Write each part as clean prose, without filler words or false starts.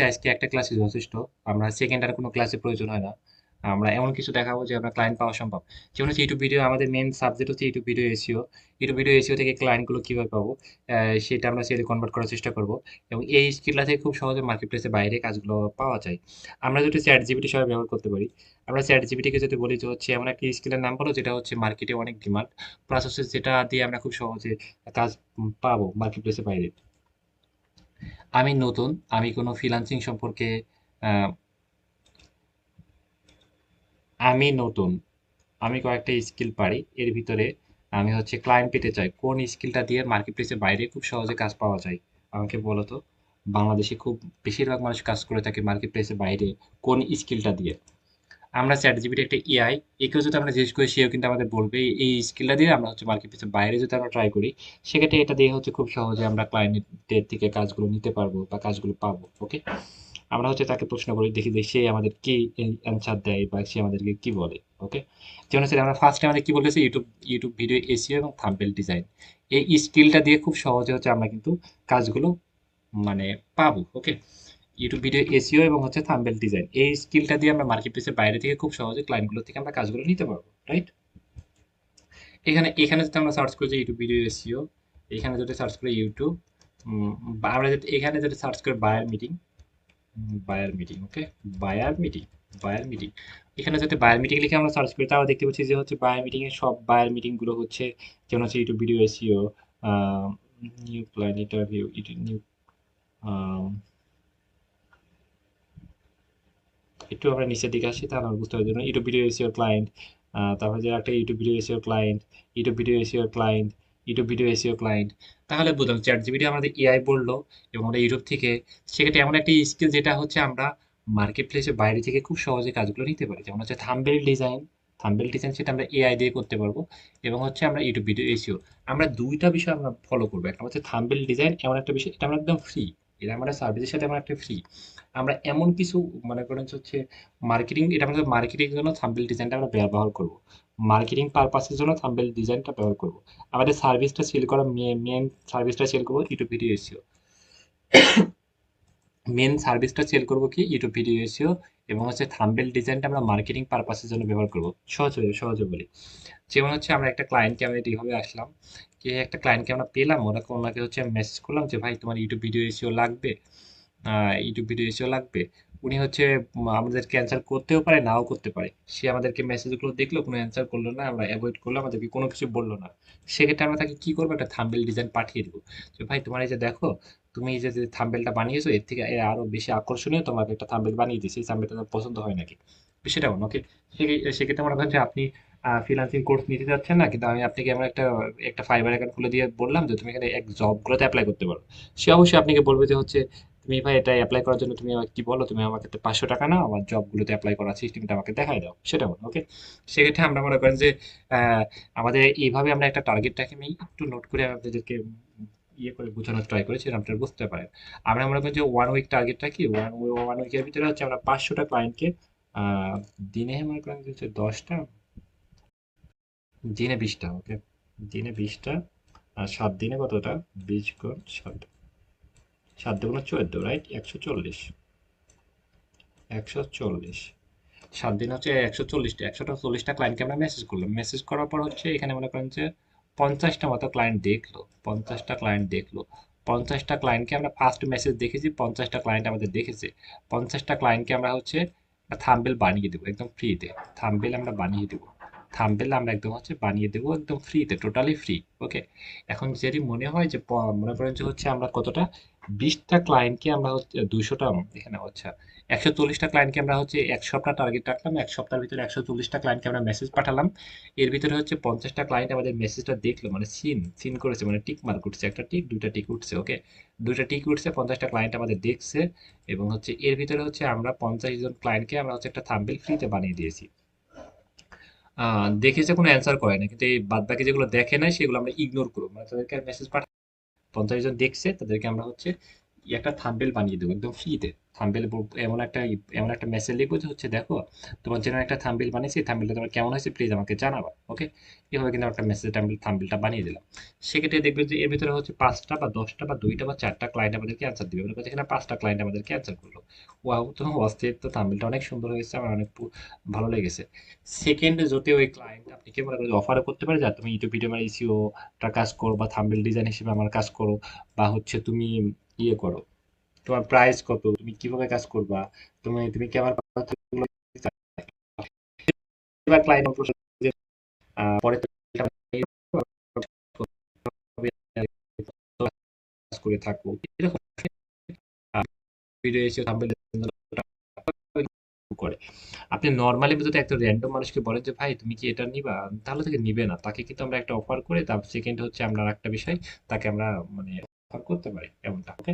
আজকে একটা ক্লাসে যথেষ্ট। আমরা সেকেন্ড আর কোনো ক্লাসে প্রয়োজন হয় না। আমরা এমন কিছু দেখাবো যে আমরা ক্লায়েন্ট পাওয়া সম্ভব। যেমন হচ্ছে ইউটিউব ভিডিও, আমাদের মেন সাবজেক্ট হচ্ছে YouTube video SEO. YouTube video SEO থেকে ক্লায়েন্টগুলো কিভাবে পাবো, সেটা আমরা সেলে কনভার্ট করার চেষ্টা করব। এবং এই স্কিলটা থেকে খুব সহজে মার্কেট প্লেসে বাইরে কাজগুলো পাওয়া যায়। আমরা যদি চ্যাট জিপিটি সবাই ব্যবহার করতে পারি, আমরা চ্যাট জিপিটিকে যদি বলি যে হচ্ছে এমন একটা স্কিলের নাম বলো যেটা হচ্ছে মার্কেটে অনেক ডিমান্ড, প্লাস হচ্ছে যেটা দিয়ে আমরা খুব সহজে কাজ পাবো মার্কেট প্লেসে বাইরে। আমি নতুন, আমি কোনো ফ্রিল্যান্সিং সম্পর্কে আহ, আমি নতুন, আমি কয়েকটা স্কিল পারি, এর ভিতরে আমি হচ্ছে ক্লায়েন্ট পেতে চাই। কোন স্কিলটা দিয়ে মার্কেট প্লেসের বাইরে খুব সহজে কাজ পাওয়া যায় আমাকে বলো তো। বাংলাদেশে খুব বেশিরভাগ মানুষ কাজ করে থাকে মার্কেট প্লেসের বাইরে কোন স্কিলটা দিয়ে। আমরা চ্যাট জিপিটি একটা এআই, একেও যদি আমরা জিজ্ঞেস করি সেও কিন্তু আমাদের বলবে এই স্কিলটা দিয়ে আমরা হচ্ছে মার্কেট প্লেসের বাইরে যদি আমরা ট্রাই করি, সেক্ষেত্রে এটা দিয়ে হচ্ছে খুব সহজে আমরা ক্লায়েন্টের থেকে কাজগুলো নিতে পারবো বা কাজগুলো পাবো। ওকে, আমরা হচ্ছে তাকে প্রশ্ন করি, দেখি যে সে আমাদের কি অ্যান্সার দেয় বা সে আমাদেরকে কি বলে। ওকে, যেমন হচ্ছে আমরা ফার্স্টে আমাদের কি বলেছে, ইউটিউব ইউটিউব ভিডিও এসইও এবং থাম্বনেল ডিজাইন। এই স্কিলটা দিয়ে খুব সহজে হচ্ছে আমরা কিন্তু কাজগুলো মানে পাবো। ওকে, ইউটিউব ভিডিও এসইও এবং হচ্ছে থাম্বনেল ডিজাইন, এই স্কিলটা দিয়ে আমরা মার্কেট প্লেসের বাইরে থেকে খুব সহজে ক্লায়েন্টগুলো থেকে আমরা কাজগুলো নিতে পারবো, রাইট? এখানে এখানে যদি আমরা সার্চ করি যে ইউটিউব ভিডিও এসইও, এখানে যদি সার্চ করি ইউটিউব, বা আমরা যদি এখানে যদি সার্চ করি বায়ার মিটিং, বায়ার মিটিং, ওকে, বায়ার মিটিং, বায়ার মিটিং, এখানে যাতে বায়ার মিটিং লিখে আমরা সার্চ করি, তাহলে দেখতে পাচ্ছি যে হচ্ছে বায়ার মিটিং এর সব বায়ার মিটিং গুলো হচ্ছে, যেমন হচ্ছে YouTube video SEO, new client interview, new, একটু আমরা নিচের দিকে আসি তাহলে আমরা বুঝতে পারছি ইউটিউব ভিডিও এসইও ক্লায়েন্ট, তারপরে যে একটা YouTube video SEO client, YouTube video SEO client, YouTube video SEO client. তাহলে বুঝলাম চ্যাট জিপিটি আমাদের এআই বললো এবং আমরা ইউটিউব থেকে, সেক্ষেত্রে এমন একটা স্কিল যেটা হচ্ছে আমরা মার্কেট প্লেসের বাইরে থেকে খুব সহজে কাজগুলো নিতে পারি, যেমন হচ্ছে থাম্বনেল ডিজাইন। থাম্বনেল ডিজাইন সেটা আমরা এআই দিয়ে করতে পারবো। এবং হচ্ছে আমরা ইউটিউব ভিডিও এসইও, আমরা দুইটা বিষয় আমরা ফলো করবো। একটা হচ্ছে থাম্বনেল ডিজাইন, এমন একটা বিষয়, এটা আমরা একদম ফ্রি, এটা আমাদের সার্ভিসের সাথে আমরা একটা ফ্রি। আমরা এমন কিছু মনে করেন যে হচ্ছে মার্কেটিং, এটা আমাদের মার্কেটিং এর জন্য থাম্বনেল ডিজাইনটা আমরা ব্যবহার করব, মার্কেটিং পারপাসের জন্য থাম্বনেল ডিজাইনটা ব্যবহার করব। আমাদের সার্ভিসটা সেল করা, মেন সার্ভিসটা সেল করবো ইউটিউব ভিডিও এসিও, মেন সার্ভিসটা সেল করবো কি ইউটিউব ভিডিও এসিও। এবং হচ্ছে থাম্বনেল ডিজাইনটা আমরা মার্কেটিং পারপাসের জন্য ব্যবহার করব। সহজে সহজে বলি, যেমন হচ্ছে আমরা একটা ক্লায়েন্টকে আমরা এইভাবে আসলাম, কি একটা ক্লায়েন্টকে আমরা পেলাম, ওনাকে হচ্ছে মেসেজ করলাম যে ভাই তোমার ইউটিউব ভিডিও এসিও লাগবে, ইউটিউব ভিডিও এসেও লাগবে। উনি হচ্ছে আমাদেরকে অ্যান্সার করতেও পারে নাও করতে পারে। সে আমাদেরকে মেসেজগুলো দেখলো, কোনো অ্যান্সার করলো না, আমরা অ্যাভয়েড করলাম, আমাদেরকে কোনো কিছু বললো না। সেক্ষেত্রে আমরা তাকে কি করবো, একটা থাম্বনেল ডিজাইন পাঠিয়ে দেবো যে ভাই তোমার এই যে দেখো, তুমি এই যে থাম্বনেলটা বানিয়েছো এর থেকে আরো বেশি আকর্ষণীয় তোমাকে একটা থাম্বনেল বানিয়ে দিয়েছি, এই থাম্বনেলটা তোমার পছন্দ হয় নাকি, সেটা ওকে। সেক্ষেত্রে মনে করেন যে আপনি ফ্রিল্যান্সিং কোর্স নিতে যাচ্ছেন না, কিন্তু আমি আপনাকে আমরা একটা একটা ফাইবার অ্যাকাউন্ট খুলে দিয়ে বললাম যে তুমি এখানে এক জবগুলোতে অ্যাপ্লাই করতে পারো। সে অবশ্যই আপনাকে বলবে যে হচ্ছে তুমি ভাই এটা অ্যাপ্লাই করার জন্য তুমি আমাকে কি বলো, তুমি আমাকে তো 500 টাকা নাও, আমার জবগুলোতে অ্যাপ্লাই করার সিস্টেমটা আমাকে দেখাই দাও, সেটা বলো। ওকে, সেক্ষেত্রে আমরা মনে করেন যে আহ, আমাদের এইভাবে আমরা একটা টার্গেটটাকে আমি একটু নোট করে আমি আপনাদেরকে ইয়ে করে বোঝানোর ট্রাই করেছি, যেন আপনারা বুঝতে পারেন। আমরা মনে করি যে 1 উইক টার্গেটটা কি, ওয়ান উইকের ভিতরে হচ্ছে আমরা 500টা ক্লায়েন্টকে দিনে মনে করেন যে হচ্ছে 10টা, দিনে 20টা, ওকে, দিনে 20টা, আর 7 দিনে কতটা, 20 গুণ 7, 7 দুগুণে 14, রাইট, 140, 140, 7 দিন হচ্ছে 140টা, 140টা ক্লায়েন্টকে আমরা মেসেজ করলাম। মেসেজ করার পর হচ্ছে এখানে মনে করেন যে 50টা মতো ক্লায়েন্ট দেখলো, 50টা ক্লায়েন্ট দেখলো, 50টা ক্লায়েন্টকে আমরা ফার্স্ট মেসেজ দেখেছি, 50টা ক্লায়েন্ট আমাদের দেখেছে। 50টা ক্লায়েন্টকে আমরা হচ্ছে থাম্বেল বানিয়ে দেবো একদম ফ্রিতে, থাম্বেল আমরা বানিয়ে দেবো, থাম্বেল আমরা একদম হচ্ছে বানিয়ে দেবো একদম ফ্রিতে, টোটালি ফ্রি। ওকে, এখন যদি মনে হয় যে মনে করেন যে হচ্ছে আমরা কতটা, 20টা ক্লায়েন্টকে আমরা হচ্ছে 200টা, এখানে হচ্ছে 140টা ক্লায়েন্টকে আমরা হচ্ছে 1 সপ্তাহ টার্গেট রাখলাম, 1 সপ্তাহের ভিতরে 140টা ক্লায়েন্টকে আমরা মেসেজ পাঠালাম। এর ভিতরে হচ্ছে 50টা ক্লায়েন্ট আমাদের মেসেজটা দেখলো, মানে সিন সিন করেছে, মানে টিক মার্ক উঠছে, একটা টিক, দুইটা টিক উঠছে। ওকে, দুইটা টিক উঠছে, 50টা ক্লায়েন্ট আমাদের দেখছে। এবং হচ্ছে এর ভিতরে হচ্ছে আমরা 50 জন ক্লায়েন্টকে আমরা হচ্ছে একটা থাম্বনেল ফ্রিতে বানিয়ে দিয়েছি। দেখেছে, কোনো অ্যান্সার করে না, কিন্তু এই বাদ বাকি যেগুলো দেখে নাই সেগুলো আমরা ইগনোর করবো, মানে তাদেরকে মেসেজ পাঠাবো। 50 জন দেখছে তাদেরকে আমরা হচ্ছে একটা থাম্বনেল বানিয়ে দেবো একদম ফ্রিতে। থাম্বনেল এমন একটা মেসেজ লিখবো যে হচ্ছে দেখো তোমার জন্য একটা থাম্বনেল বানিয়েছি, থাম্বনেলটা তোমার কেমন হয়েছে প্লিজ আমাকে জানাবা, ওকে। এভাবে কিন্তু একটা মেসেজ থাম্বনেলটা বানিয়ে দিলাম। সেক্ষেত্রে দেখবে যে এর ভিতরে হচ্ছে 5টা বা 10টা বা 2টা বা 4টা ক্লায়েন্ট আমাদেরকে অ্যান্সার দিবে। মনে করছে এখানে 5টা ক্লায়েন্ট আমাদেরকে অ্যান্সার করলো। ওয়াও, তো অস্থির, তো থাম্বনেলটা অনেক সুন্দর হয়েছে, আমার অনেক ভালো লেগেছে। সেকেন্ড, যদি ওই ক্লায়েন্ট আপনাকে মনে করেন অফারও করতে পারে যে তুমি ইউটিউব ভিডিও এসইওটা কাজ করো বা থাম্বনেল ডিজাইন হিসেবে আমার কাজ করো, বা হচ্ছে তুমি ইয়ে করো, তোমার প্রাইস কত, তুমি কিভাবে কাজ করবা, তুমি কি আমার কথাগুলো এবার ক্লায়েন্ট পরে তো এটা কাজ করে থাকো এরকম ভিডিও এসে থাম্বনেল করে। আপনি নর্মালি যদি একটা র্যান্ডম মানুষকে বলেন যে ভাই তুমি কি এটা নিবা, তাহলে তাকে নিবে না। তাকে কিন্তু আমরা একটা অফার করে, তার সেকেন্ড হচ্ছে আমরা একটা বিষয় তাকে আমরা মানে অফার করতে পারি এমনটা, ওকে।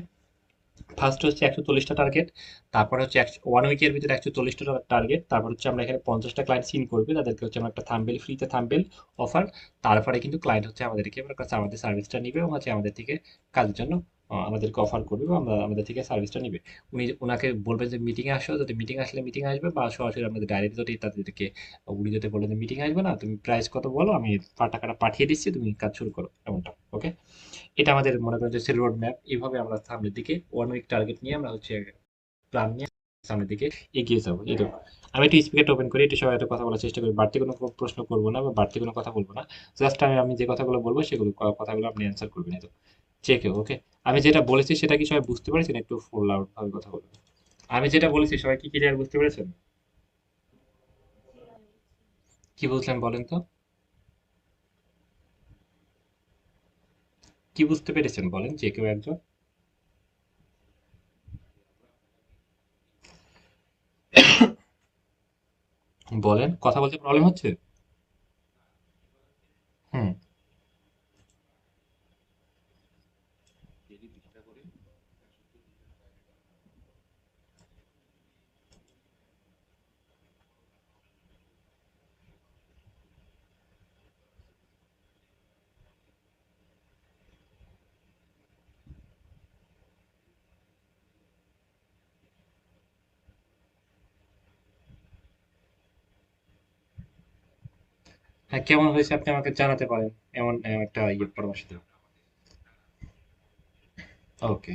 ফার্স্ট হচ্ছে 140টা টার্গেট, তারপর হচ্ছে 1 উইকের ভিতরে 140টা টার্গেট, তারপর হচ্ছে আমরা এখানে 50টা ক্লায়েন্ট সিন করবে, তাদেরকে হচ্ছে আমরা একটা থাম্বেল ফ্রিতে থাম্বেল অফার। তারপরে কিন্তু ক্লায়েন্ট হচ্ছে আমাদেরকে আমার কাছে আমাদের সার্ভিসটা নিবে এবং হচ্ছে আমাদের থেকে কাজের জন্য আমাদেরকে অফার করবে বা আমরা আমাদের থেকে সার্ভিসটা নিবে। ওনাকে বলবেন যে মিটিং এ আসো, যদি মিটিং আসলে মিটিং আসবে, বা সরাসরি আমাদের ডাইরেক্ট যদি তাদেরকে উনি যদি বলেন যে মিটিং আসবে না, তুমি প্রাইস কত বলো, আমি টাকাটা পাঠিয়ে দিচ্ছি, তুমি কাজ শুরু করো, এমনটা, ওকে। এটা আমাদের মনে করেন যে রোড ম্যাপ। এইভাবে আমরা সামনের দিকে 1 উইক টার্গেট নিয়ে আমরা হচ্ছে প্ল্যান নিয়ে সামনের দিকে এগিয়ে যাবো, এই তো। আমি একটু স্পিকারটা ওপেন করি, একটু সবাই একটু কথা বলার চেষ্টা করি, বাড়তি কোনো প্রশ্ন করবো না বা বাড়তি কোনো কথা বলবো না। জাস্ট আমি যে কথাগুলো বলবো সেগুলো কথাগুলো আপনি অ্যান্সার করবেন, এই তো। চেক, ওকে। আমি যেটা বলেছি সেটা কি সবাই বুঝতে পেরেছেন? একটু ফুল লাউড ভাবে কথা বলবেন। আমি যেটা বলেছি সবাই কি ক্লিয়ার বুঝতে পেরেছেন? কি বুঝলেন বলেন তো? কি বুঝতে পেরেছেন বলেন, যে কেউ একজন। বলেন, কথা বলতে প্রবলেম হচ্ছে? হুম। হ্যাঁ, কেমন হয়েছে আপনি আমাকে জানাতে পারেন, এমন একটা পরামর্শ দেবেন। ওকে,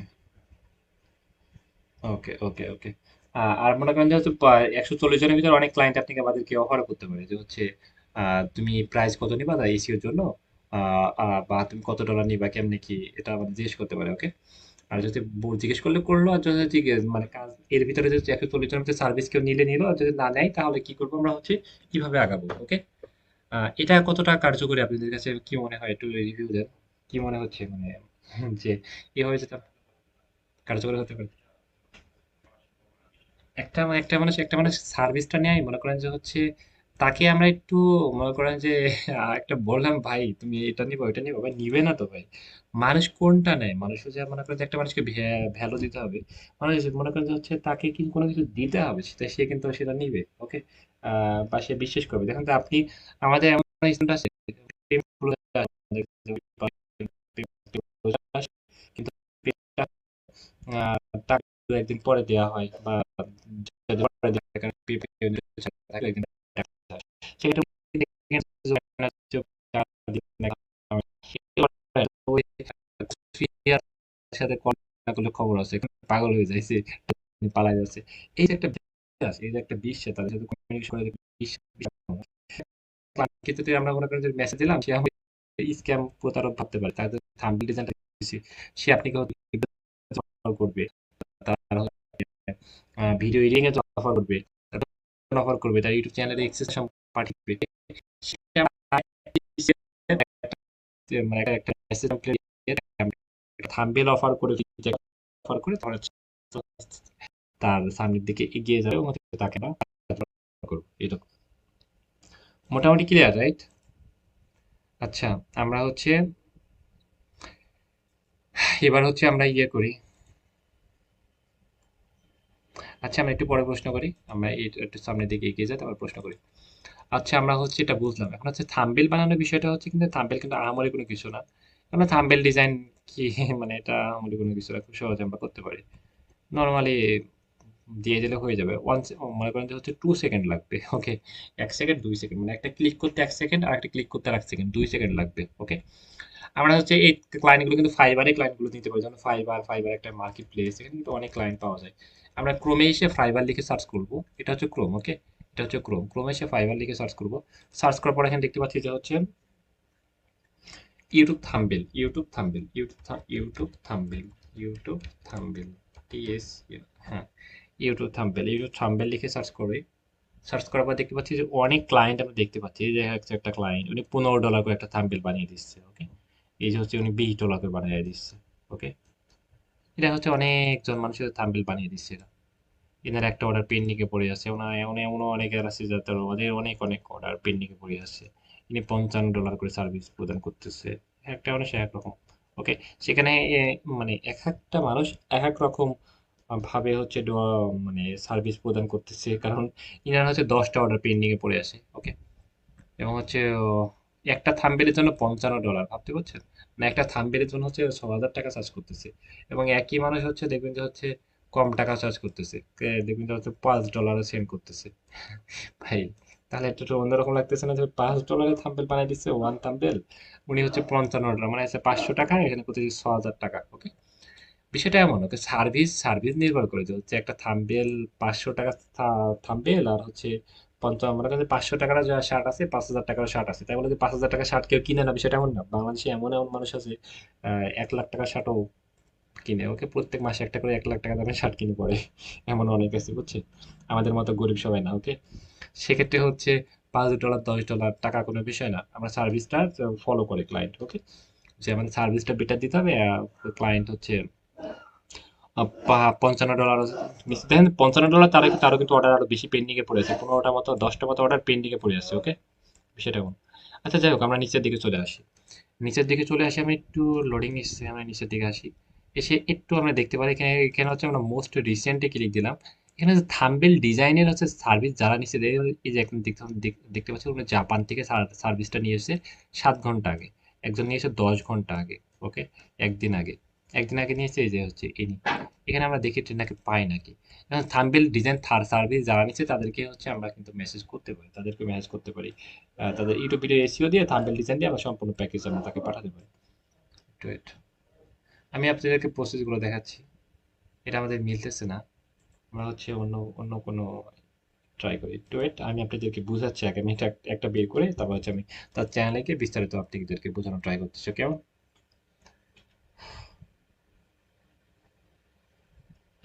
ওকে, ওকে, ওকে। আর মনে করেন যে হচ্ছে 140 জনের ভিতরে অনেক ক্লায়েন্ট আপনাকে আমাদেরকে অফারও করতে পারে যে হচ্ছে তুমি প্রাইস কত নিবা তাই এসিওর জন্য, বা তুমি কত ডলার নিবা, কেমনে কি, এটা আমাদের জিজ্ঞেস করতে পারে, ওকে। আর যদি জিজ্ঞেস করলে করলো, আর যদি মানে কাজ এর ভিতরে যদি 140 জনের ভিতরে সার্ভিস কেউ নিলে নিলো, আর যদি না নেয় তাহলে কি করবো আমরা হচ্ছে কিভাবে আগাবো, ওকে। এটা কতটা কার্যকরী আপনাদের কাছে কি মনে হয়, একটু রিভিউ দেন। কি মনে হচ্ছে মানে যে এভাবে যেটা কার্যকরী হতে পারে? একটা মানুষ সার্ভিসটা নেয়, মনে করেন যে হচ্ছে তাকে আমরা একটু মনে করেন যে একটা বললাম ভাই তুমি এটা নিবো এটা নিবো, ভাই নিবে না তো ভাই। মানুষ কোনটা নেয়, মানুষ যে মনে করেন যে একটা মানুষকে ভ্যালু দিতে হবে। মানুষ মনে করেন যে হচ্ছে তাকে কিন্তু কোনো কিছু দিতে হবে, সেটা সে কিন্তু সেটা নিবে, ওকে। বা সে বিশ্বাস করবে। দেখুন তো আপনি, আমাদের এমন স্টুডেন্ট আছে কিন্তু আহ, টাকা একদিন পরে দেওয়া হয়, বা যদি পরে দেওয়া হয়, কারণ থাকলে একদিন টাকা দেওয়া হয়। সেক্ষেত্রে ওই সাথে কন্ট্যাক্ট না করলে খবর আছে, পাগল হয়ে যাইছে, পালাই যাচ্ছে। এই যে একটা বিশ্বাস, এই যে একটা বিশ্বাস তাদের সাথে কমিউনিকেশন করে, ক্ষেত্রে আমরা মনে করেন যে মেসেজ দিলাম, সে আমাকে স্ক্যাম প্রতারক ভাবতে পারে, তাদের থাম্বনেল ডিজাইনটা দিয়েছি, সে আপনাকে অফার করবে, তার ভিডিও এডিটিং এ অফার করবে, অফার করবে, তার ইউটিউব চ্যানেলে এক্সেস পাঠিয়ে দিবে। সে মানে একটা মেসেজ থাম্বনেল অফার করে, অফার করে তারপর তার সামনের দিকে এগিয়ে যাবে এবং তাকে আমরা করবো, এরকম। মোটামুটি ক্লিয়ার, রাইট? আচ্ছা, আমরা হচ্ছে এবার হচ্ছে আমরা করি। আচ্ছা, আমরা একটু পরে প্রশ্ন করি, আমরা একটু সামনের দিকে এগিয়ে যাই, তারপর প্রশ্ন করি। আচ্ছা, আমরা হচ্ছে এটা বুঝলাম, এখন হচ্ছে থাম্বনেল বানানোর বিষয়টা হচ্ছে, কিন্তু থাম্বনেল কিন্তু আহামরি কোনো কিছু না। আমরা থাম্বনেল ডিজাইন কি মানে এটা আমাদের কোনো কিছু না, খুব সহজে আমরা করতে পারি। নরমালি দিয়ে দিলে হয়ে যাবে। মনে করেন যে হচ্ছে 2 সেকেন্ড লাগবে। ওকে? 1 সেকেন্ড 2 সেকেন্ড, মানে একটা ক্লিক করতে 1 সেকেন্ড আর একটা ক্লিক করতে আর 1 সেকেন্ড, 2 সেকেন্ড লাগবে। ওকে? আমরা হচ্ছে এই ক্লায়েন্ট গুলো কিন্তু ফাইবারে ক্লায়েন্ট গুলো নিতে পারি, যেমন ফাইবার একটা মার্কেট প্লেস, এখানে কিন্তু অনেক ক্লায়েন্ট পাওয়া যায়। আমরা ক্রোমে এসে ফাইবার লিখে সার্চ করব। এটা হচ্ছে ক্রোম। ওকে? এটা হচ্ছে ক্রোমে এসে ফাইবার লিখে সার্চ করব। সার্চ করার পর এখানে দেখতে পাচ্ছি যে হচ্ছে ইউটিউব থাম্বেল, টিএস, হ্যাঁ, ইউটিউব থাম্বেল লিখে সার্চ করে, সার্চ করার পর দেখতে পাচ্ছি যে অনেক ক্লায়েন্ট আমরা দেখতে পাচ্ছি। এই যে হচ্ছে একটা ক্লায়েন্ট, উনি $15 করে একটা থাম্বেল বানিয়ে দিচ্ছে। ওকে? এই যে হচ্ছে উনি $20 করে বানিয়ে দিচ্ছে। ওকে? এটা হচ্ছে অনেকজন মানুষের থাম্বেল বানিয়ে দিচ্ছে এরা। এনার একটা অর্ডার পেন্ডিং এ পড়ে আছে, ওনার এমন এমন অনেকের আছে যাদের ওদের অনেক অনেক অর্ডার পেন্ডিং এ পড়ে আছে। ইনি $55 করে সার্ভিস প্রদান করতেছে। একটা মানুষ এক রকম। ওকে? সেখানে মানে এক একটা মানুষ এক এক রকম ভাবে হচ্ছে মানে সার্ভিস প্রদান করতেছে, কারণ ইনার হচ্ছে 10টা অর্ডার পেন্ডিং এ পড়ে আছে। ওকে? এবং হচ্ছে একটা থাম্বনেলের জন্য $55 ভাবতে পারছেন? না, একটা থাম্বনেলের জন্য হচ্ছে 6,000 টাকা চার্জ করতেছে। এবং একই মানুষ হচ্ছে দেখবেন যে হচ্ছে কম টাকা চার্জ করতেছে, দেখবেন যে হচ্ছে $5 সেন্ড করতেছে। ভাই, তাহলে একটু তো অন্যরকম লাগতেছে না যে $5 থাম্বনেল বানিয়ে দিচ্ছে, ওয়ান থাম্বনেল, উনি হচ্ছে $55, মানে আছে $500, এখানে করতেছে $6,000। ওকে? বিষয়টা এমন, ওকে, সার্ভিস নির্ভর করে যে হচ্ছে একটা থাম্বনেল $500 থাম্বনেল, আর হচ্ছে 50, আমার কাছে $500 যা শার্ট আছে, $5,000 শার্ট আছে, তাই বলে যে $5,000 শার্ট কেউ কিনে না, বিষয়টা এমন না। বাংলাদেশে এমন এমন মানুষ আছে $1,00,000 শার্টও কিনে। ওকে? প্রত্যেক মাসে একটা করে $1,00,000 দামের শার্ট কিনে পরে, এমন অনেক আছে, বুঝছে? আমাদের মতো গরিব সবাই না। ওকে? সেক্ষেত্রে হচ্ছে $5, $10 টাকা কোনো বিষয় না, আমরা সার্ভিসটা ফলো করে ক্লায়েন্ট। ওকে? যে আমাদের সার্ভিসটা বেটার দিতে হবে, ক্লায়েন্ট হচ্ছে $55, দেখেন $55, তারা তারও কিন্তু অর্ডার আরো বেশি পেন্ডিং এ পড়ে আছে, 15টা মতো 10টা মতো অর্ডার পেন্ডিং এ পড়ে আছে। ওকে? সেটা কোন, আচ্ছা যাই হোক, আমরা নিচের দিকে চলে আসি। আমি একটু লোডিং নিচ্ছে, আমরা নিচের দিকে আসি। এসে একটু আমরা দেখতে পারি এখানে, এখানে হচ্ছে আমরা মোস্ট রিসেন্টে ক্লিক দিলাম। এখানে হচ্ছে থাম্বেল ডিজাইনের হচ্ছে সার্ভিস যারা নিচে দেয়, এই যে এখন দেখতে পাচ্ছি উনি জাপান থেকে সার্ভিসটা নিয়ে এসেছে 7 ঘন্টা আগে, একজন নিয়ে এসে 10 ঘন্টা আগে। ওকে? একদিন আগে, একদিন আগে নিয়ে এসে এই যে হচ্ছে ইনি, এখানে আমরা দেখি নাকি পাই নাকি। এখন থাম্বেল ডিজাইন থার সার্ভিস যারা নিচ্ছে তাদেরকে হচ্ছে আমরা কিন্তু মেসেজ করতে পারি, তাদেরকে মেসেজ করতে পারি। তাদের ইউটিউব ভিডিও এসিও দিয়ে থাম্বনেল ডিজাইন দিয়ে আমরা সম্পূর্ণ প্যাকেজ আমরা তাকে পাঠাতে পারি। একটু wait, আমি আপনাদেরকে প্রসেসগুলো দেখাচ্ছি। এটা আমাদের মিলতেছে না, আমরা হচ্ছে অন্য অন্য কোনো ট্রাই করি। একটু wait, আমি আপনাদেরকে বুঝাচ্ছি আগে, আমি এটা একটা বের করে তারপর হচ্ছে আমি তার চ্যানেলে গিয়ে বিস্তারিত আপনাদেরকে বোঝানোর ট্রাই করতেছি। কেমন?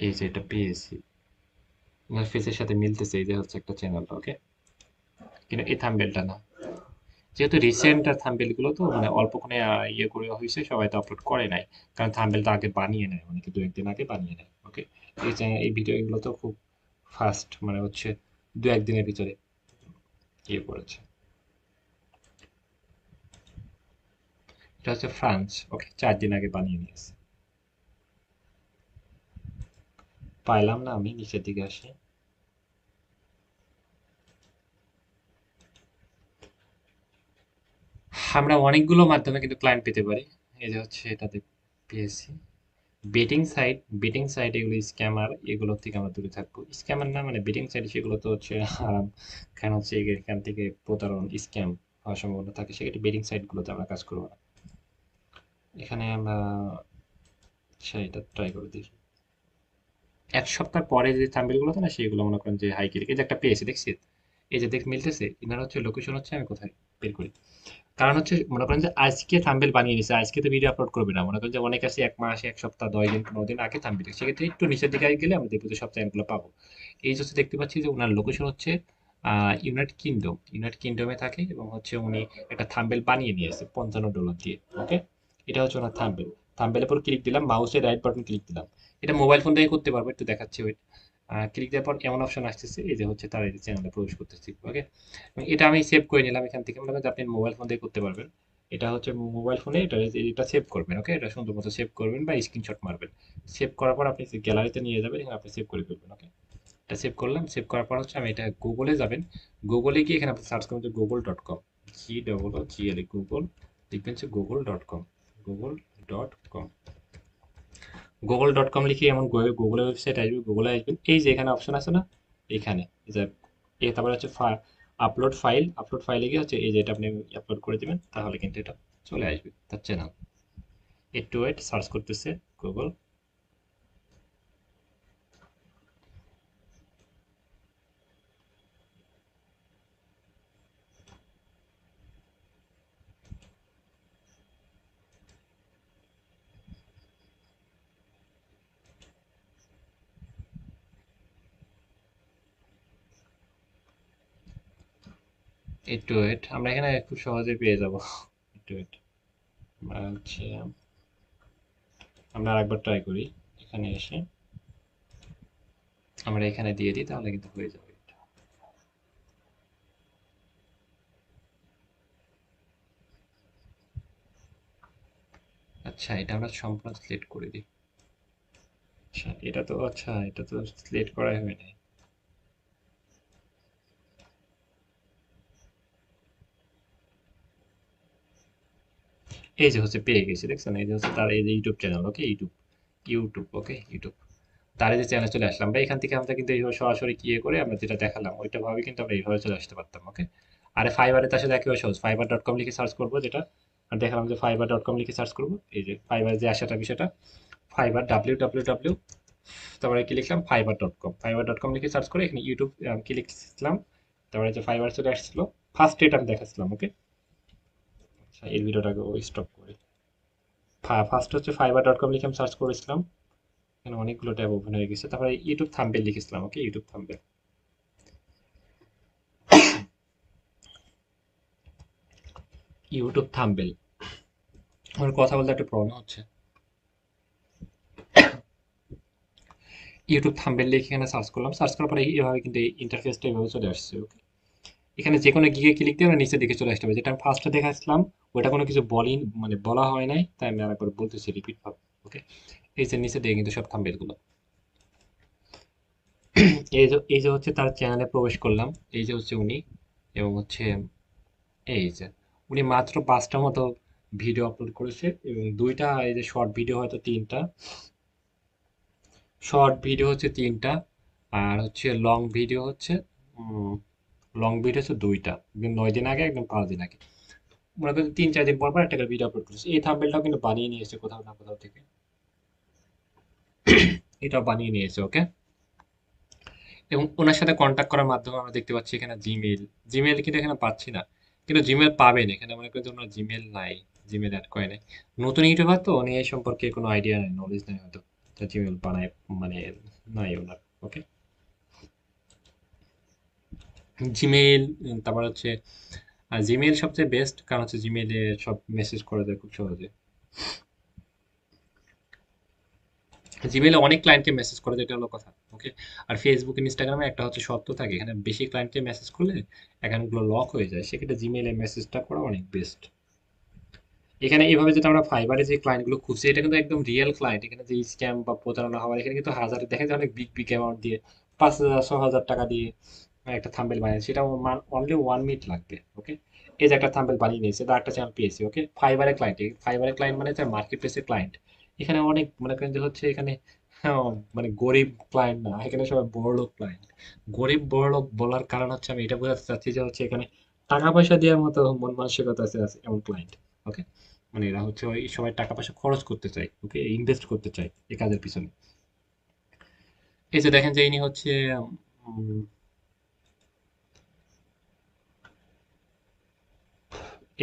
এই যে এটা পেয়েছি, আমার ফেসের সাথে মিলতেছে, এই যে হচ্ছে একটা চ্যানেলটা। ওকে? কিন্তু এই থাম্বনেলটা না, যেহেতু রিসেন্ট থাম্বনেল গুলো তো মানে অল্পক্ষণে ইয়ে করে হয়েছে, সবাই তো আপলোড করে নাই, কারণ থাম্বনেল তো আগে বানিয়ে নেয়, অনেকে 2-1 দিন আগে বানিয়ে নেয়। ওকে? এই ভিডিও এগুলো তো খুব ফাস্ট, মানে হচ্ছে 2-1 দিনের ভিতরে ইয়ে করেছে। এটা হচ্ছে ফ্রান্স। ওকে? 4 দিন আগে বানিয়ে নিয়েছে। পাইলাম না, আমি নিচের দিকে আসি। আমরা অনেকগুলো মাধ্যমে কিন্তু ক্লায়েন্ট পেতে পারি। এই যে হচ্ছে এটাতে পেয়েছি। বেটিং সাইট এগুলো স্ক্যামার, এগুলো থেকে আমরা দূরে থাকবো। স্ক্যামার না, মানে বেটিং সাইট সেগুলো তো হচ্ছে আরাম, কারণ হচ্ছে এখান থেকে প্রতারণ স্ক্যাম হওয়ার সম্ভাবনা থাকে, সেক্ষেত্রে বেটিং সাইট গুলোতে আমরা কাজ করবো না। এখানে আমরা সেটা ট্রাই করে দেখি। 1 সপ্তাহ পরে যে থাম্বেল গুলো থাকে না, সেগুলো মনে করেন যে হাই ক্লিক, এই যে একটা পেয়েছি, দেখছি, এই যে দেখ মিলতেছে, ইনার হচ্ছে লোকেশন হচ্ছে, আমি কোথায় বের করি। কারণ হচ্ছে মনে করেন যে আজকে থাম্বেল বানিয়ে নিছে, আজকে তো ভিডিও আপলোড করবে না, মনে করেন যে অনেক আছে 1 মাস, 1 সপ্তাহ, 10 দিন, 15 দিন আগে থাম্বেল, সেক্ষেত্রে একটু নিচের দিকে গেলে আমরা দেখবো যে সব চ্যানেলগুলো পাবো। এই যে হচ্ছে দেখতে পাচ্ছি যে ওনার লোকেশন হচ্ছে ইউনাইটেড কিংডমে থাকে, এবং হচ্ছে উনি একটা থাম্বেল বানিয়ে নিয়েছে $55 দিয়ে। ওকে? এটা হচ্ছে ওনার থাম্বেল। থাম্বেলের উপর ক্লিক দিলাম, মাউসের রাইট বাটন ক্লিক দিলাম। এটা মোবাইল ফোন থেকে করতে পারবো, একটু দেখাচ্ছি ওয়েট। ক্লিক দেওয়ার পর এমন অপশন আসতেছে, এই যে হচ্ছে তারা এই চ্যানেলে প্রবেশ করতেছি। ওকে? এটা আমি সেভ করে নিলাম এখান থেকে, মনে করেন যে আপনি মোবাইল ফোন দিয়ে করতে পারবেন। এটা হচ্ছে মোবাইল ফোনে এটা সেভ করবেন। ওকে? এটা সুন্দর মতো সেভ করবেন বা স্ক্রিনশট মারবেন। সেভ করার পর আপনি গ্যালারিতে নিয়ে যাবেন, এখানে আপনি সেভ করে ফেলবেন। ওকে? এটা সেভ করলাম, সেভ করার পর হচ্ছে আমি এটা গুগলে যাবেন, গুগলে গিয়ে এখানে আপনি সার্চ করবেন যে গুগল.com, GOOGLE, গুগল লিখবেন হচ্ছে গুগল.com। google.com। google.com লিখে এমন গুগলের ওয়েবসাইট আসবে, গুগলে আসবেন, এই যে এখানে অপশন আছে না, এখানে এই যে তারপরে হচ্ছে আপলোড ফাইলে গিয়ে হচ্ছে এই যে এটা আপনি আপলোড করে দিবেন, তাহলে কিন্তু এটা চলে আসবে তার চ্যানেল। একটু ওয়েট, সার্চ করতেছে গুগল। একটু ওয়েট, আমরা এখানে খুব সহজে পেয়ে যাব। একটু ওয়েট, আমরা হচ্ছে আমরা আরেকবার ট্রাই করি, এখানে এসে আমরা এখানে দিয়ে দিই, তাহলে কিন্তু হয়ে যাবে। আচ্ছা, এটা আমরা সম্পূর্ণ সিলেক্ট করে দিই। আচ্ছা, এটা তো সিলেক্ট করাই হয় নাই। এই যে হচ্ছে পেয়ে গেছি, দেখছেন, এই যে হচ্ছে তার এই যে ইউটিউব চ্যানেল, ওকে, ইউটিউব ওকে, ইউটিউব। তার এই যে চ্যানেলে চলে আসলাম, বা এখান থেকে আমরা কিন্তু এইভাবে সরাসরি গিয়ে করে আমরা যেটা দেখালাম ওইটা ভাবে কিন্তু আমরা এইভাবে চলে আসতে পারতাম, ওকে। আরে ফাইবারে তার সাথে একেবারে সহজ, fiverr.com লিখে সার্চ করবো, যেটা আর দেখালাম যে fiverr.com লিখে সার্চ করবো, এই যে ফাইবার যে আসাটা বিষয়টা, ফাইবার www, তারপরে কি লিখলাম, fiverr.com লিখে সার্চ করে এখানে ইউটিউব কি লিখছিলাম, তারপরে যে ফাইবার চলে আসছিল, ফার্স্ট রেট আমি দেখাচ্ছিলাম, ওকে। আচ্ছা, এই ভিডিওটাকে স্টপ করি। ফার্স্ট হচ্ছে fiverr.com লিখে আমি সার্চ করেছিলাম, এখানে অনেকগুলো ট্যাব ওপেন হয়ে গেছে, তারপরে ইউটিউব থাম্বনেল লিখেছিলাম, ওকে, ইউটিউব থাম্বনেল। আমার কথা বলতে একটা প্রবলেম হচ্ছে। ইউটিউব থাম্বনেল লিখে এখানে সার্চ করলাম, সার্চ করার পরে এইভাবে কিন্তু এই ইন্টারফেসটা এইভাবে চলে আসছে, ওকে। এখানে যে কোনো গিয়ে ক্লিক দিয়ে আমরা নিচের দিকে চলে আসতে হবে, যেটা আমি ফার্স্টে দেখাচ্ছিলাম ওটা কোনো কিছু মানে বলা হয় নাই, তাই আমি আরেকবার বলতেছি রিপিট ভাবে, ওকে। এই যে নিচে দিয়ে কিন্তু সব থাম্বনেল গুলো, এই যে হচ্ছে তার চ্যানেলে প্রবেশ করলাম, এই যে হচ্ছে উনি, এবং হচ্ছে এই যে উনি মাত্র 5টা মতো ভিডিও আপলোড করেছে, এবং দুইটা এই যে শর্ট ভিডিও হয়তো 3টা, শর্ট ভিডিও হচ্ছে 3টা, আর হচ্ছে লং ভিডিও হচ্ছে 2টা, একদম 9 দিন আগে, একদম 5 দিন আগে, মনে করেন 3-4 দিন পর পর একটা করে ভিডিও আপলোড করেছে। এই থাম্বনেলটাও কিন্তু বানিয়ে নিয়ে এসেছে কোথাও না কোথাও থেকে, এটাও বানিয়ে নিয়ে এসেছে, ওকে। এবং ওনার সাথে কন্ট্যাক্ট করার মাধ্যমে আমরা দেখতে পাচ্ছি এখানে জিমেল কিন্তু এখানে পাচ্ছি না, কিন্তু জিমেল পাবেন এখানে, মনে করেন যে ওনার জিমেল নাই, জিমেল অ্যাড করে নাই, নতুন ইউটিউবার তো উনি এই সম্পর্কে কোনো আইডিয়া নেই, নলেজ নেই হয়তো, তা জিমেল বানায় মানে নাই ওনার, ওকে। জিমেল, তারপর হচ্ছে জিমেল সবচেয়ে বেস্ট, কারণ হচ্ছে জিমেলে সব মেসেজ করা যায় খুব সহজে। জিমেলে অনেক ক্লায়েন্টকে মেসেজ করা যায়, এটা হলো কথা, ওকে। আর ফেসবুক ইনস্টাগ্রামে একটা হচ্ছে শর্ত থাকে, এখানে বেশি ক্লায়েন্টকে মেসেজ করলে অ্যাকাউন্টগুলো লক হয়ে যায়, সেক্ষেত্রে জিমেলে মেসেজটা করা অনেক বেস্ট। এখানে এইভাবে যেটা আমরা ফাইবারে যে ক্লায়েন্টগুলো খুঁজছি, এটা কিন্তু একদম রিয়েল ক্লায়েন্ট, এখানে যে স্ক্যাম বা প্রতারণা হওয়ার, এখানে কিন্তু হাজারে দেখা যায় অনেক বিগ বিগ অ্যামাউন্ট দিয়ে, 5,000 6,000 টাকা দিয়ে একটা থাম্বেল বানিয়ে, সেটা অনলি 1 মিনিট লাগবে, ওকে। এই যে একটা থাম্বেল বানিয়ে নিয়েছে, তার একটা চ্যানেল পেয়েছি, ওকে। ফাইবারের ক্লায়েন্ট মানে হচ্ছে মার্কেট প্লেসের ক্লায়েন্ট। এখানে অনেক মনে করেন যে হচ্ছে এখানে, হ্যাঁ, মানে গরিব ক্লায়েন্ট না, এখানে সবাই বড়লোক ক্লায়েন্ট। গরিব বড়লোক বলার কারণ হচ্ছে আমি এটা বোঝাতে চাচ্ছি যে হচ্ছে এখানে টাকা পয়সা দেওয়ার মতো মন মানসিকতা আছে এমন ক্লায়েন্ট, ওকে। মানে এরা হচ্ছে ওই সবাই টাকা পয়সা খরচ করতে চায়, ওকে, ইনভেস্ট করতে চায় এই কাজের পিছনে। এই যে দেখেন যে ইনি হচ্ছে উম,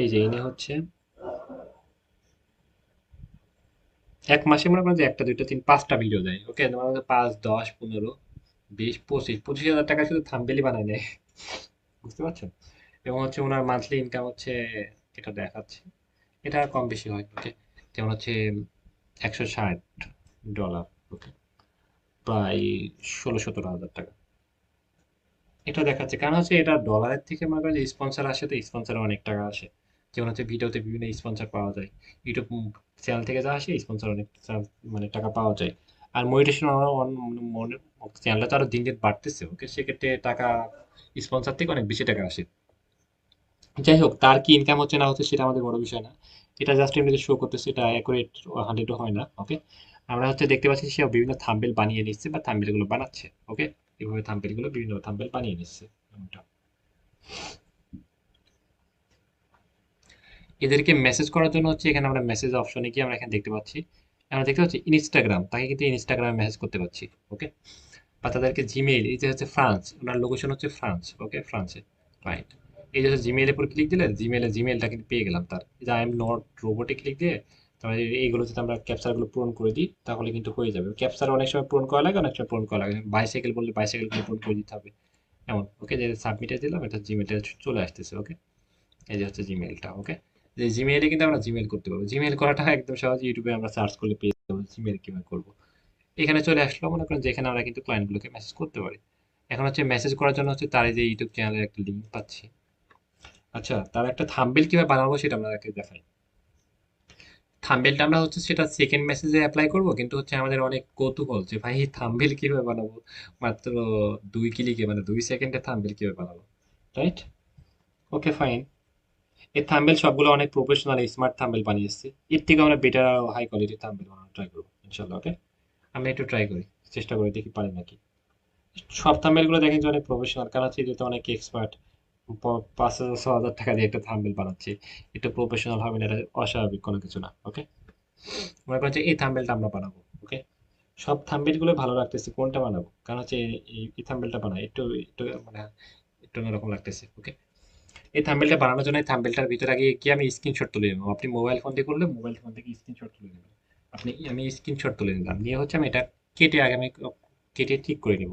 এই যে ইনি হচ্ছে 1 মাসে মনে করেন যে একটা দুইটা তিন 5টা ভিডিও দেয়, ওকে। তোমার হচ্ছে 5 10 15 20 25 হাজার টাকা শুধু থাম্বনেলই বানায় নেয়, বুঝতে পারছেন। এবং হচ্ছে ওনার মান্থলি ইনকাম হচ্ছে, এটা দেখাচ্ছে, এটা কম বেশি হয়, ওকে। যেমন হচ্ছে $160, ওকে, প্রায় 16-17 হাজার টাকা, এটা দেখাচ্ছে। কারণ হচ্ছে এটা ডলারের থেকে মনে করেন যে স্পন্সর আসে, তো স্পন্সরে অনেক টাকা আসে, যেমন হচ্ছে ভিডিওতে বিভিন্ন স্পন্সর পাওয়া যায়, ইউটিউব চ্যানেল থেকে যা আসে স্পন্সর অনেক মানে টাকা পাওয়া যায়। আর মোটিভেশন চ্যানেলটা তো আরো দিন দিন বাড়তেছে, ওকে, সেক্ষেত্রে টাকা স্পন্সর থেকে অনেক বেশি টাকা আসে। যাই হোক, তার কি ইনকাম হচ্ছে না হচ্ছে সেটা আমাদের বড় বিষয় না, এটা জাস্ট এমনিতে শো করতেছে, এটা অ্যাকুরেট 100 হয় না। ওকে, আমরা হচ্ছে দেখতে পাচ্ছি সে বিভিন্ন থাম্বনেল বানিয়ে নিচ্ছে বা থাম্বনেল গুলো বানাচ্ছে। ওকে, এভাবে থাম্বনেল গুলো বিভিন্ন থাম্বনেল বানিয়ে নিচ্ছে এমনটা। এদেরকে মেসেজ করার জন্য হচ্ছে এখানে আমরা মেসেজ অপশনে গিয়ে আমরা এখানে দেখতে পাচ্ছি, আমরা দেখতে পাচ্ছি ইনস্টাগ্রাম, তাকে কিন্তু ইনস্টাগ্রামে মেসেজ করতে পারছি। ওকে, বা তাদেরকে জিমেইল, এই যে হচ্ছে ফ্রান্স, ওনার লোকেশন হচ্ছে ফ্রান্স। ওকে, ফ্রান্সে, রাইট। এই যে জিমেইলের উপর ক্লিক দিলে জিমেইলটা কিন্তু পেয়ে গেলাম তার। এই যে আই এম নট রোবটে ক্লিক দিয়ে তাহলে এইগুলো যদি আমরা ক্যাপচারগুলো পূরণ করে দিই তাহলে কিন্তু হয়ে যাবে। ক্যাপচার অনেক সময় পূরণ করা লাগে, অনেক সময় পূরণ করা লাগে। বাইসাইকেল বললে বাইসাইকেল পূরণ করে দিতে হবে এমন। ওকে, যে সাবমিটে দিলাম, এটা জিমেইলটা চলে আসতেছে। ওকে, এই যে হচ্ছে জিমেইলটা। ওকে, যে জিমেইলে কিন্তু আমরা জিমেইল করতে পারবো। জিমেইল করাটা একদম সহজ, ইউটিউবে আমরা সার্চ করলে পেয়ে যাবো জিমেইল কিভাবে করবো। এখানে চলে আসলো, মনে করেন যেখানে আমরা কিন্তু ক্লায়েন্টগুলোকে মেসেজ করতে পারি। এখন হচ্ছে মেসেজ করার জন্য হচ্ছে তার এই যে ইউটিউব চ্যানেলের একটা লিঙ্ক পাচ্ছি। আচ্ছা, তার একটা থাম্বনেল কিভাবে বানাবো সেটা আপনাদেরকে দেখাই। থাম্বনেলটা আমরা হচ্ছে সেটা সেকেন্ড মেসেজে অ্যাপ্লাই করব, কিন্তু হচ্ছে আমাদের অনেক কৌতূহল যে ভাই থাম্বনেল কিভাবে বানাবো, মাত্র 2 ক্লিকে মানে 2 সেকেন্ডে থাম্বনেল কিভাবে বানাবো, রাইট? ওকে, ফাইন। এই থাম্বনেল সবগুলো অনেক প্রফেশনাল স্মার্ট থাম্বনেল বানিয়েছি। এর থেকে আমরা বেটার হাই কোয়ালিটির থাম্বনেল বানানোর ট্রাই করবো ইনশাল্লাহ। ওকে, আমি একটু ট্রাই করি, চেষ্টা করি, দেখি পারি নাকি। সব থাম্বনেল গুলো দেখেন যে অনেক প্রফেশনাল, কারণ হচ্ছে যেহেতু অনেক এক্সপার্ট, 5,000 6,000 টাকা দিয়ে একটা থাম্বনেল বানাচ্ছে, একটু প্রফেশনাল হবে না, এটা অস্বাভাবিক কোনো কিছু না। ওকে, মনে করেন যে এই থাম্বনেলটা আমরা বানাবো। ওকে, সব থাম্বনেল গুলো ভালো লাগতেছে, কোনটা বানাবো, কারণ হচ্ছে এই থাম্বনেলটা বানাই একটু একটু মানে একটু অন্যরকম লাগতেছে। ওকে, এই থাম্বনেলটা বানানোর জন্য এই থাম্বনেলটার ভিতরে আগে কি আমি স্ক্রিনশট তুলে নেবো। আপনি মোবাইল ফোন দিয়ে করলে মোবাইল ফোন থেকে স্ক্রিনশট তুলে নেবেন। আমি স্ক্রিনশট তুলে নিলাম, নিয়ে হচ্ছে আমি এটা কেটে আগে আমি কেটে ঠিক করে নিব।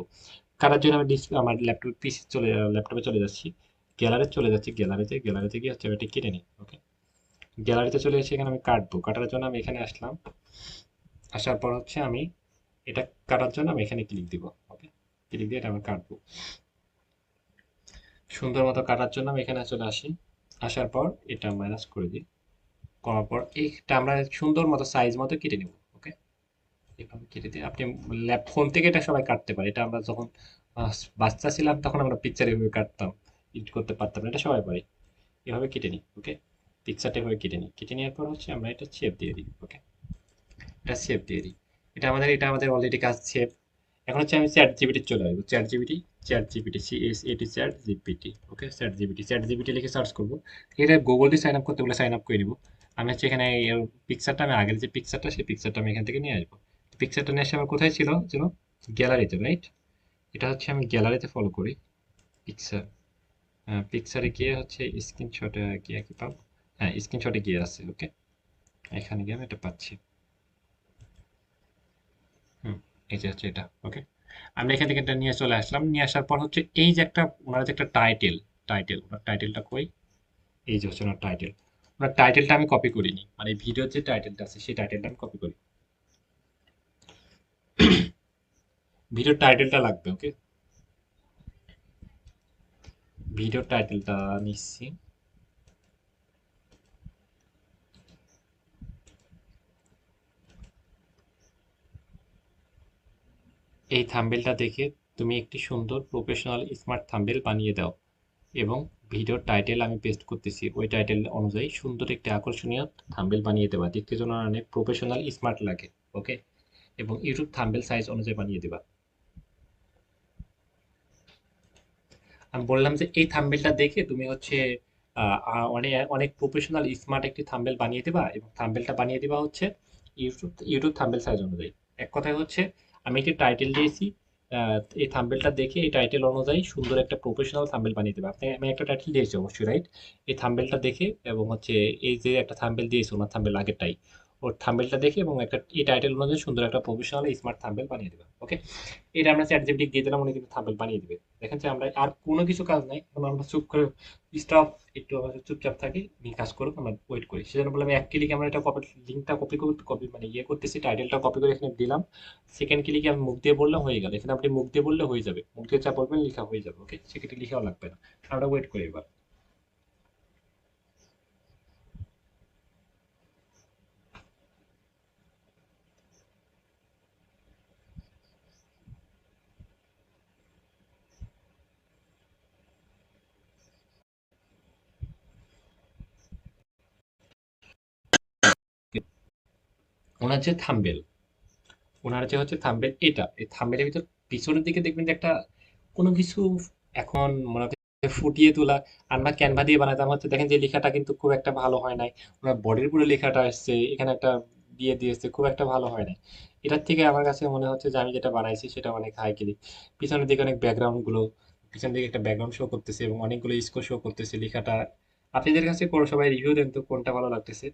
কাটার জন্য আমি আমার ল্যাপটপে চলে যাচ্ছি, গ্যালারিতে গিয়ে হচ্ছে আমি এটা কেটে নিই। ওকে, গ্যালারিতে চলে এসে এখানে আমি কাটবো, কাটার জন্য আমি এখানে আসলাম। আসার পর হচ্ছে আমি এটা কাটার জন্য আমি এখানে ক্লিক দিব। ওকে, ক্লিক দিয়ে এটা আমি কাটবো। সুন্দর মতো কাটার জন্য আমি এখানে চলে আসি। আসার পর এটা মাইনাস করে দিই, করার পর এইটা আমরা সুন্দর মতো সাইজ মতো কেটে নিব। ওকে, এভাবে কেটে দিয়ে আপনি ফোন থেকে এটা সবাই কাটতে পারে। এটা আমরা যখন আহ, বাচ্চা ছিলাম তখন আমরা পিকচার এভাবে কাটতাম, এডিট করতে পারতাম না, এটা সবাই পারে। এভাবে কেটে নিই। ওকে, পিকচারটা এভাবে কেটে নিই, কেটে নেওয়ার পর হচ্ছে আমরা এটা শেপ দিয়ে দিই। ওকে, এটা শেপ দিয়ে দিই। এটা আমাদের অলরেডি কাজ শেপ। এখন হচ্ছে আমি চ্যাট জিপিটি চলে আসবো। Chat GPT chat GPT. Okay, chat GPT লিখে সার্চ করবো। এটা গুগল দিয়ে সাইন আপ করতে বলে সাইন আপ করে নিব। আমি হচ্ছে এখানে পিকচারটা, আমি আগের যে পিকচারটা সেই পিকচারটা আমি এখান থেকে নিয়ে আসবো। পিকচারটা নিয়ে আসে আমার কোথায় ছিল যেন, গ্যালারিতে, রাইট? এটা হচ্ছে আমি গ্যালারিতে ফলো করি। পিকচার, পিকচারে গিয়ে হচ্ছে স্ক্রিনশটে গিয়ে কি পাবো? হ্যাঁ, স্ক্রিনশটে গিয়ে আছে। ওকে, এখানে গিয়ে আমি এটা পাচ্ছি। হুম, এই যে হচ্ছে এটা। ওকে, আমরা এখান থেকে এটা নিয়ে চলে আসলাম, নিয়ে আসার পর হচ্ছে এই যে একটা ওনার যে একটা ওনার টাইটেলটা কই, এই যে হচ্ছে ওনার টাইটেল। ওনার টাইটেলটা আমি কপি করিনি, মানে ভিডিওর যে টাইটেলটা আছে সেই টাইটেলটা আমি কপি করি। ভিডিওর টাইটেলটা লাগবে। ওকে, ভিডিওর টাইটেলটা নিচ্ছি। এই থাম্বেলটা দেখে তুমি একটি সুন্দর প্রফেশনাল স্মার্ট থাম্বেল বানিয়ে দাও, এবং ভিডিওর টাইটেল আমি পেস্ট করতেছি, ওই টাইটেল অনুযায়ী সুন্দর একটি আকর্ষণীয় থাম্বেল বানিয়ে দেবা, দেখতে যেন অনেক প্রফেশনাল স্মার্ট লাগে। ওকে, এবং ইউটিউব থাম্বেল সাইজ অনুযায়ী বানিয়ে দেবা। আমি বললাম যে এই থাম্বেলটা দেখে তুমি হচ্ছে অনেক অনেক প্রফেশনাল স্মার্ট একটি থাম্বেল বানিয়ে দিবা, এবং থাম্বেলটা বানিয়ে দিবা হচ্ছে ইউটিউব থাম্বেল সাইজ অনুযায়ী। এক কথায় হচ্ছে আমি একটি টাইটেল দিয়েছি, এই থাম্বেলটা দেখে এই টাইটেল অনুযায়ী সুন্দর একটা প্রফেশনাল থাম্বেল বানিয়ে দেবে। আমি একটা টাইটেল দিয়েছি অবশ্যই, রাইট? এই থাম্বেলটা দেখে এবং হচ্ছে এই যে একটা থাম্বেল দিয়েছি ওনার থাম্বেল আগেরটাই, ওর থাম্বেলটা দেখে এবং একটা এই টাইটেল অনুযায়ী সুন্দর একটা প্রফেশনাল স্মার্ট থাম্বেল বানিয়ে দেবে। ওকে, এটা আমরা চ্যাট জিপিটি দিয়ে দিলাম, উনি কিন্তু থাম্বনেল বানিয়ে দিবে। দেখেন যে আমরা আর কোনো কিছু কাজ নাই, এখন আমরা চুপ করে স্টপ, একটু আমরা চুপচাপ থাকি, উনি কাজ করুক, আমরা ওয়েট করি। সেজন্য বললাম এক ক্লিকে আমরা এটা কপি, লিঙ্কটা কপি মানে ইয়ে করতেছি, টাইটেলটা কপি করে এখানে দিলাম। সেকেন্ড ক্লিকে আমি মুখ দিয়ে বললাম হয়ে গেল। এখানে আপনি মুখ দিয়ে বললে হয়ে যাবে, মুখ দিয়ে যা বলবেন লেখা হয়ে যাবে। ওকে, সেক্ষেত্রে লিখাও লাগবে না। আমরা ওয়েট করি এবার। ওনার যে থাম্বেল ওনার যে হচ্ছে থাম্বেল, এই থাম্বেলের ভিতর পিছনের দিকে দেখবেন যে একটা কোনো কিছু এখন মনে হচ্ছে ফুটিয়ে তোলা। আমরা ক্যানভা দিয়ে বানাতাম হচ্ছে, দেখেন যে লেখাটা কিন্তু খুব একটা ভালো হয় নাই। ওনার বডির পুরো লেখাটা আসছে, এখানে একটা দিয়ে দিয়েছে, খুব একটা ভালো হয় নাই। এটার থেকে আমার কাছে মনে হচ্ছে যে আমি যেটা বানাইছি সেটা অনেক হাই ক্লিক। পিছনের দিকে অনেক ব্যাকগ্রাউন্ড গুলো, পিছনের দিকে একটা ব্যাকগ্রাউন্ড শো করতেছে এবং অনেকগুলো স্কোর শো করতেছে লেখাটা। আপনাদের কাছে সবাই রিভিউ দেন তো কোনটা ভালো লাগতেছে।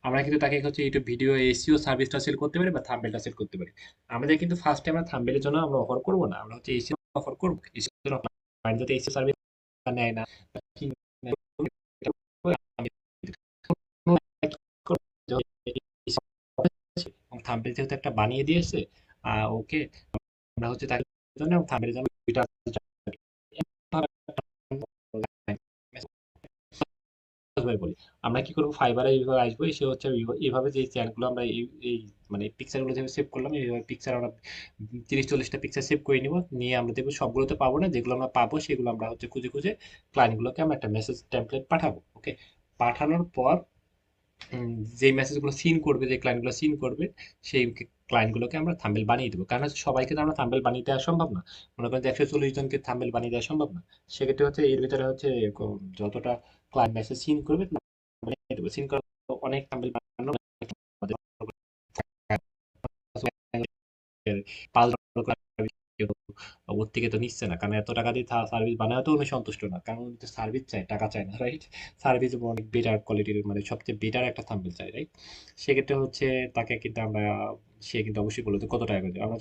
আমরা কিন্তু তাকে হচ্ছে ইউটিউব ভিডিও এসইও সার্ভিসটা সেল করতে পারি বা থাম্বনেলটা সেল করতে পারি। আমাদের কিন্তু ফার্স্টে আমরা থাম্বনেলের জন্য আমরা অফার করব না, আমরা হচ্ছে এসইও অফার করব। এসইও জন্য ক্লায়েন্ট যদি এসইও সার্ভিস নেয় না বা কি নেয়, এটা করে আমি করব যে এবং থাম্বনেল যেহেতু একটা বানিয়ে দিয়েছে, ওকে, আমরা হচ্ছে তার জন্য থাম্বনেলের জন্য দুইটা ভাবে বলি। আমরা কি করবো, ফাইবারে এইভাবে আসবো, এসে হচ্ছে এইভাবে যে চ্যানেলগুলো আমরা এই মানে পিকচার গুলো যেভাবে সেভ করলাম, এইভাবে পিকচার আমরা 30-40টা পিকচার সেভ করে নিব, নিয়ে আমরা দেখবো সবগুলোতে পাবো না, যেগুলো আমরা পাবো সেগুলো আমরা হচ্ছে খুঁজে খুঁজে ক্লায়েন্ট গুলোকে আমরা একটা মেসেজ টেমপ্লেট পাঠাবো। ওকে, পাঠানোর পর যে মেসেজগুলো সিন করবে, যে ক্লায়েন্টগুলো সিন করবে, সেই ক্লায়েন্টগুলোকে আমরা থাম্বেল বানিয়ে দেবো। কারণ হচ্ছে সবাইকে তো আমরা থাম্বেল বানিয়ে দেওয়া সম্ভব না। মনে করেন যে 140 জনকে থাম্বেল বানিয়ে দেওয়া সম্ভব না। সেক্ষেত্রে হচ্ছে এর ভিতরে হচ্ছে যতটা ক্লায়েন্ট মেসেজ সিন করবে বানিয়ে দেবো। সিন করার পর অনেক থাম্বেল বানানো আমাদের 5 ডলার ওর থেকে তো নিচ্ছে না, কারণ এত টাকা দিয়ে সার্ভিস বানায় তো উনি সন্তুষ্ট না, কারণ উনি তো সার্ভিস চায়, টাকা চায় না, রাইট? সার্ভিস অনেক বেটার কোয়ালিটির, মানে সবচেয়ে বেটার একটা থাম্বনেল চাই, রাইট? সেক্ষেত্রে হচ্ছে তাকে কিন্তু আমরা, সে কিন্তু অবশ্যই বলতো কত টাকা করে আমরা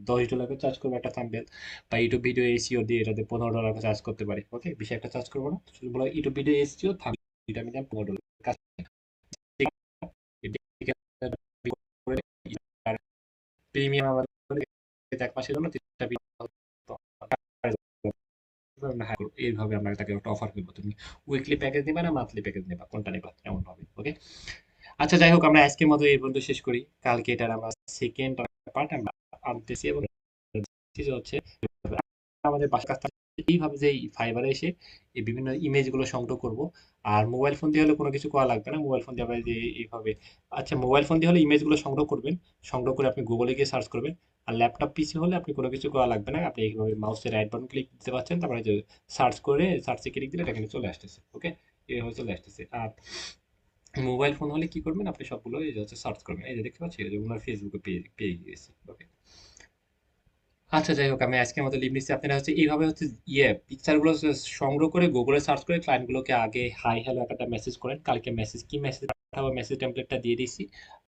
$10 করে চার্জ করবো একটা থাম্বনেল, বা ইউটিউব ভিডিও এসিও দিয়ে এটাতে $15 করে চার্জ করতে পারি। ওকে, বেশি একটা চার্জ করবো না, শুধু বলো ইউটিউব ভিডিও এসিও থাম্বনেল দুইটা মিলে $15 কাজ প্রিমিয়াম আমাদের এক মাসের জন্য 3টা এইভাবে আমরা তাকে একটা অফার করবো, তুমি উইকলি প্যাকেজ নেবা না মান্থলি প্যাকেজ নেবা, কোনটা নেবা, এমন ভাবে। ওকে, আচ্ছা যাই হোক, আমরা আজকের মতো এই পর্যন্ত শেষ করি। কালকে এটার আমরা সেকেন্ড পার্ট আমরা আনতেছি এবং যে হচ্ছে আমাদের বাসার কাছ থেকে এইভাবে যে ফাইবারে এসে এই বিভিন্ন ইমেজ গুলো সংগ্রহ করব। আর মোবাইল ফোন দিয়ে হলে কোনো কিছু করা লাগবে না, মোবাইল ফোন দিয়ে আমরা যে এইভাবে, আচ্ছা মোবাইল ফোন দিয়ে হলে ইমেজ গুলো সংগ্রহ করবেন, সংগ্রহ করে আপনি গুগলে গিয়ে সার্চ করবেন। আর ল্যাপটপ পিসি হলে আপনি কোনো কিছু করা লাগবে না, আপনি এইভাবে মাউসের রাইট বাটন ক্লিক দিতে পারছেন, তারপরে যে সার্চ করে সার্চে ক্লিক দিলে এটা কিন্তু চলে আসতেছে। ওকে, এইভাবে চলে আসতেছে। আর মোবাইল ফোন হলে কি করবেন, আপনি সবগুলো এই যে হচ্ছে সার্চ করবেন, এই যে দেখতে পাচ্ছি এই যে ওনার ফেসবুকে পেয়ে পেয়ে গিয়েছি। ওকে, আচ্ছা যাই হোক, আমি আজকের মতো লিভ নিচ্ছি। আপনারা হচ্ছে এইভাবে হচ্ছে পিকচার গুলো সংগ্রহ করে গুগলে সার্চ করে ক্লায়েন্ট গুলোকে আগে হাই হ্যালো একটা মেসেজ করেন, কালকে মেসেজ কি মেসেজ পাঠাবো মেসেজ টেমপ্লেটটা দিয়ে দিছি।